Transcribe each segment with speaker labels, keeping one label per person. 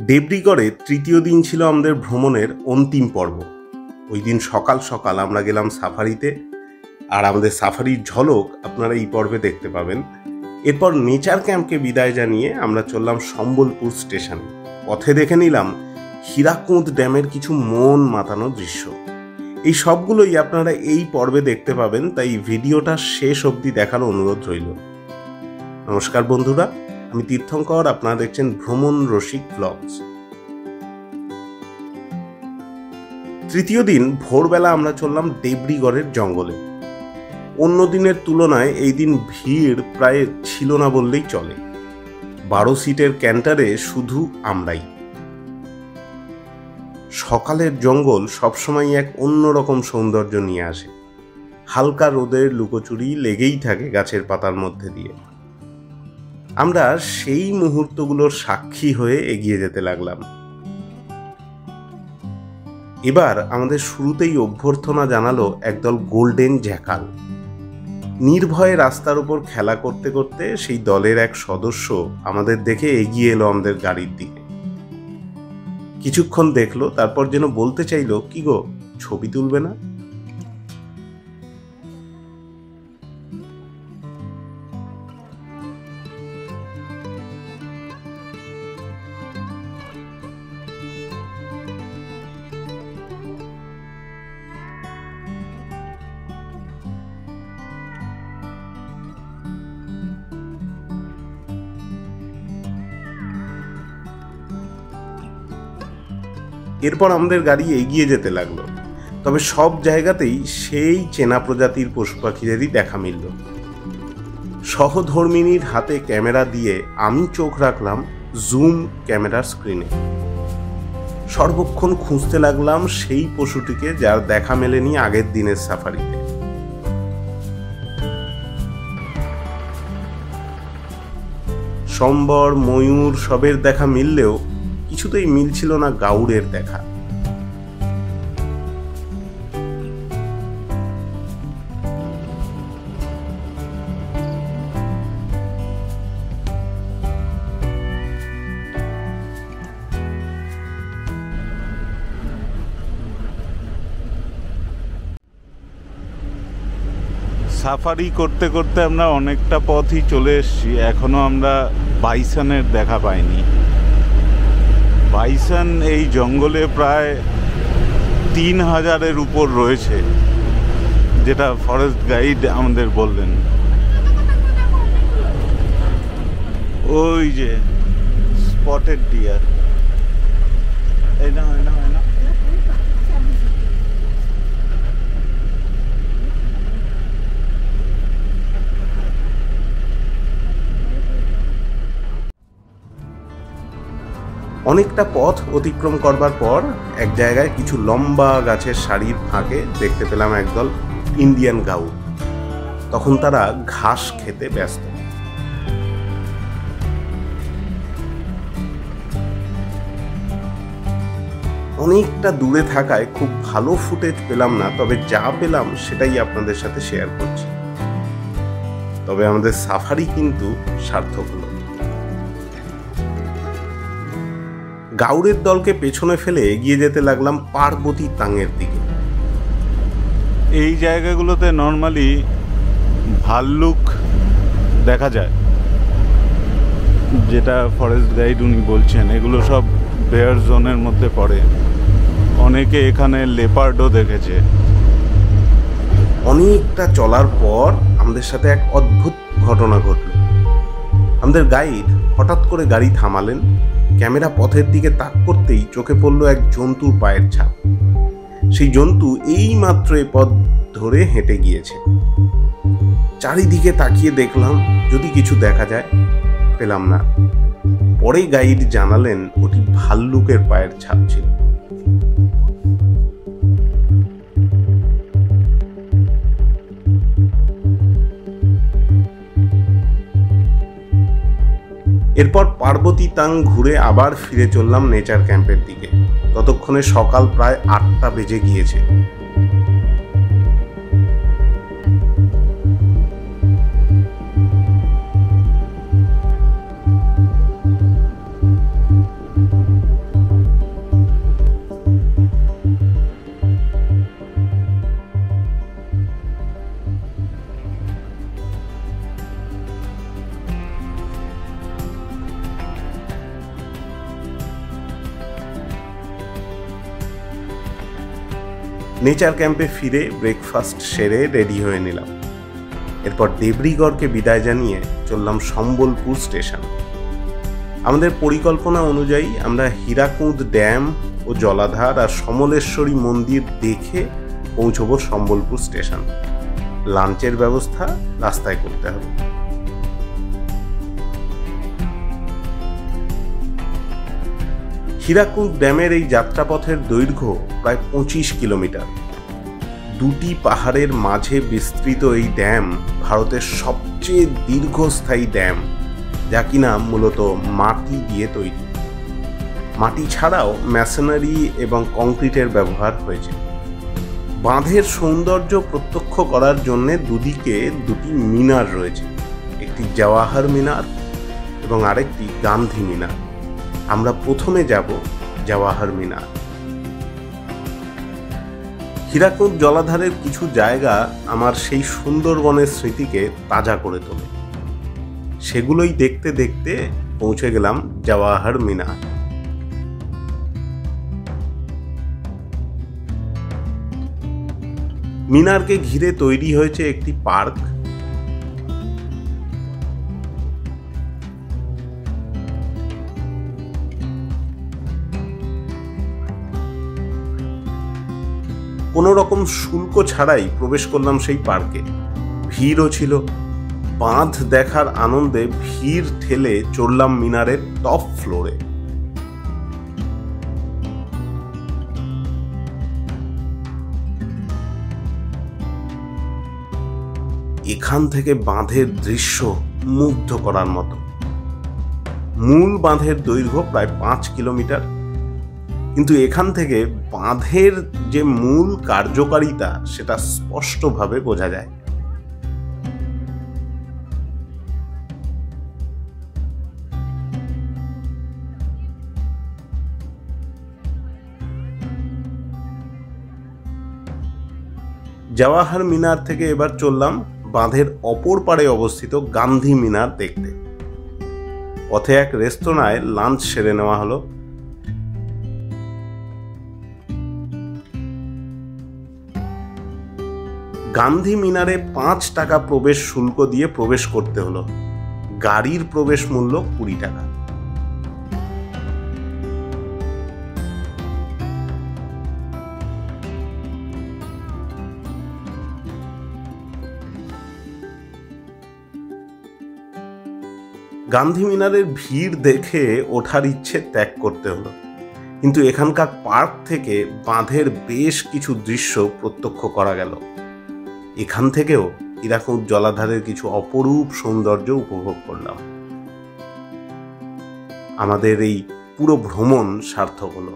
Speaker 1: দেবরিগড়ে তৃতীয় দিন ছিল আমাদের ভ্রমণের অন্তিম পর্ব। ওই দিন সকাল সকাল আমরা গেলাম সাফারিতে, আর আমাদের সাফারির ঝলক আপনারা এই পর্বে দেখতে পাবেন। এরপর নেচার ক্যাম্পকে বিদায় জানিয়ে আমরা চললাম সম্বলপুর স্টেশনে। পথে দেখে নিলাম হীরাকুঁদ ড্যামের কিছু মন মাতানো দৃশ্য। এই সবগুলোই আপনারা এই পর্বে দেখতে পাবেন, তাই ভিডিওটা শেষ অবধি দেখার অনুরোধ রইল। নমস্কার বন্ধুরা, আমি তীর্থঙ্কর, আপনারা দেখছেন ভ্রমণ রসিক ব্লগস। তৃতীয় দিন ভোরবেলা আমরা চললাম দেবরিগড়ের জঙ্গলে। অন্য দিনের তুলনায় এই দিন ভিড় প্রায় ছিল না বললেই চলে। 12 সিটের ক্যান্টারে শুধু আমরাই। সকালের জঙ্গল সবসময় এক অন্যরকম সৌন্দর্য নিয়ে আসে। হালকা রোদের লুকোচুরি লেগেই থাকে গাছের পাতার মধ্যে দিয়ে। আমরা সেই মুহূর্তগুলোর সাক্ষী হয়ে এগিয়ে যেতে লাগলাম। এবার আমাদের শুরুতেই অভ্যর্থনা জানালো একদল গোল্ডেন জ্যাকাল। নির্ভয়ে রাস্তার উপর খেলা করতে করতে সেই দলের এক সদস্য আমাদের দেখে এগিয়ে এলো আমাদের গাড়ির দিকে। কিছুক্ষণ দেখলো, তারপর যেন বলতে চাইলো, কি গো, ছবি তুলবে না? এরপর আমাদের গাড়ি এগিয়ে যেতে লাগলো, তবে সব জায়গাতেই সেই চেনা প্রজাতির পশু পাখিদেরই দেখা মিলল। সহধর্মিনীর হাতে ক্যামেরা দিয়ে আমি চোখ রাখলাম জুম ক্যামেরার স্ক্রিনে। সর্বক্ষণ খুঁজতে লাগলাম সেই পশুটিকে যার দেখা মেলেনি আগের দিনের সাফারিতে। সম্বর, ময়ূর সবের দেখা মিললেও কিছুতেই মিলছিল না গাউড়ের দেখা।
Speaker 2: সাফারি করতে করতে আমরা অনেকটা পথই চলে এসেছি, এখনো আমরা বাইসনের দেখা পাইনি। বাইসন এই জঙ্গলে প্রায় 3000-এর উপর রয়েছে, যেটা ফরেস্ট গাইড আমাদের বললেন। ওই যে স্পটেড ডিয়ার, এই না হয় না হয় না।
Speaker 1: অনেকটা পথ অতিক্রম করবার পর এক জায়গায় কিছু লম্বা গাছের সারির ফাঁকে দেখতে পেলাম একদল ইন্ডিয়ান গাউড়। তখন তারা ঘাস খেতে ব্যস্ত। অনেকটা দূরে থাকায় খুব ভালো ফুটেজ পেলাম না, তবে যা পেলাম সেটাই আপনাদের সাথে শেয়ার করছি। তবে আমাদের সাফারি কিন্তু সার্থক হলো। গাউড়ের দলকে পেছনে ফেলে এগিয়ে যেতে লাগলাম পার্বতী তাঙের দিকে।
Speaker 2: এই জায়গাগুলোতে নর্মালি ভাল্লুক দেখা যায়, যেটা ফরেস্ট গাইড উনি বলছেন। এগুলো সব বেয়ার জোনের মধ্যে পড়ে। অনেকে এখানে লেপার্ডও দেখেছে।
Speaker 1: অনেকটা চলার পর আমাদের সাথে এক অদ্ভুত ঘটনা ঘটল। আমাদের গাইড হঠাৎ করে গাড়ি থামালেন। ক্যামেরা পথের দিকে তাক করতেই চোখে পড়ল এক জন্তুর পায়ের ছাপ। সেই জন্তু এই মাত্র এ পথ ধরে হেঁটে গিয়েছে। চারিদিকে তাকিয়ে দেখলাম যদি কিছু দেখা যায়, পেলাম না। পরে গাইড জানালেন ওটি ভাল্লুকের পায়ের ছাপ ছিল। এরপর পার্বতী তাং ঘুরে আবার ফিরে চললাম নেচার ক্যাম্পের দিকে। ততক্ষণে সকাল প্রায় 8টা বেজে গিয়েছে। নেচার ক্যাম্পে ফিরে ব্রেকফাস্ট সেরে রেডি হয়ে নিলাম। এরপর দেবরিগড়কে বিদায় জানিয়ে চললাম সম্বলপুর স্টেশন। আমাদের পরিকল্পনা অনুযায়ী আমরা হীরাকুঁদ ড্যাম ও জলাধার আর সমলেশ্বরী মন্দির দেখে পৌঁছবো সম্বলপুর স্টেশন। লাঞ্চের ব্যবস্থা রাস্তায় করতে হবে। হীরাকুঁদ ড্যামের এই যাত্রাপথের দৈর্ঘ্য প্রায় 25 কিলোমিটার। দুটি পাহাড়ের মাঝে বিস্তৃত এই ড্যাম ভারতের সবচেয়ে দীর্ঘস্থায়ী ড্যাম, যা কিনা মূলত মাটি দিয়ে তৈরি। মাটি ছাড়াও ম্যাসোনারি এবং কংক্রিটের ব্যবহার হয়েছে। বাঁধের সৌন্দর্য প্রত্যক্ষ করার জন্য দুদিকে দুটি মিনার রয়েছে, একটি জওয়াহর মিনার এবং আরেকটি গান্ধী মিনার। আমরা প্রথমে যাব জওয়াহর মিনার। হীরাকুঁদ জলাধারের কিছু জায়গা আমার সেই সুন্দরবনের স্মৃতিকে তাজা করে তোলে। সেগুলোই দেখতে দেখতে পৌঁছে গেলাম জওয়াহর মিনার। মিনারকে ঘিরে তৈরি হয়েছে একটি পার্ক। কোনো রকম শুল্ক ছাড়াই প্রবেশ করলাম সেই পার্কে। ভিড়ও ছিল। বাঁধ দেখার আনন্দে ভিড় ঠেলে চড়লাম মিনারের টপ ফ্লোরে। এখান থেকে বাঁধের দৃশ্য মুগ্ধ করার মতো। মূল বাঁধের দৈর্ঘ্য প্রায় 5 কিলোমিটার, কিন্তু এখান থেকে বাঁধের যে মূল কার্যকারিতা সেটা স্পষ্টভাবে বোঝা যায়। জওয়াহর মিনার থেকে এবার চললাম বাঁধের অপর পাড়ে অবস্থিত গান্ধী মিনার দেখতে। পথে এক রেস্তোরাঁয় লাঞ্চ সেরে নেওয়া হলো। গান্ধী মিনারে 5 টাকা প্রবেশ শুল্ক দিয়ে প্রবেশ করতে হলো। গাড়ির প্রবেশ মূল্য 20 টাকা। গান্ধী মিনারের ভিড় দেখে ওঠার ইচ্ছে ত্যাগ করতে হলো, কিন্তু এখানকার পার্ক থেকে বাঁধের বেশ কিছু দৃশ্য প্রত্যক্ষ করা গেল। এখান থেকেও হীরাকুঁদ জলাধারের কিছু অপরূপ সৌন্দর্য উপভোগ করলাম। আমাদের এই পুরো ভ্রমণ সার্থক হলো।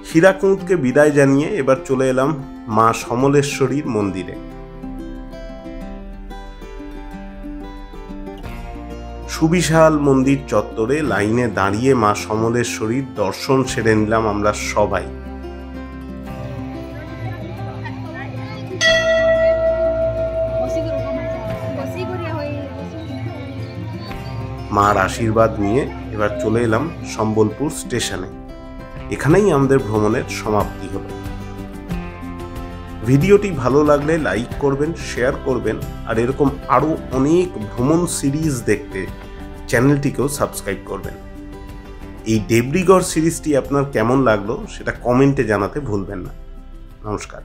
Speaker 1: হীরাকুঁদকে বিদায় জানিয়ে এবার চলে এলাম মা সমলেশ্বরীর মন্দিরে। সুবিশাল মন্দির চত্বরে লাইনে দাঁড়িয়ে মা সমলেশ্বরীর দর্শন সেরে নিলাম আমরা সবাই। মার আশীর্বাদ নিয়ে এবার চলে এলাম সম্বলপুর স্টেশনে। এখানেই আমাদের ভ্রমণের সমাপ্তি হলো। ভিডিওটি ভালো লাগলে লাইক করবেন, শেয়ার করবেন, আর এরকম আরও অনেক ভ্রমণ সিরিজ দেখতে চ্যানেলটিকেও সাবস্ক্রাইব করবেন। এই দেবরিগড় সিরিজটি আপনার কেমন লাগলো সেটা কমেন্টে জানাতে ভুলবেন না। নমস্কার।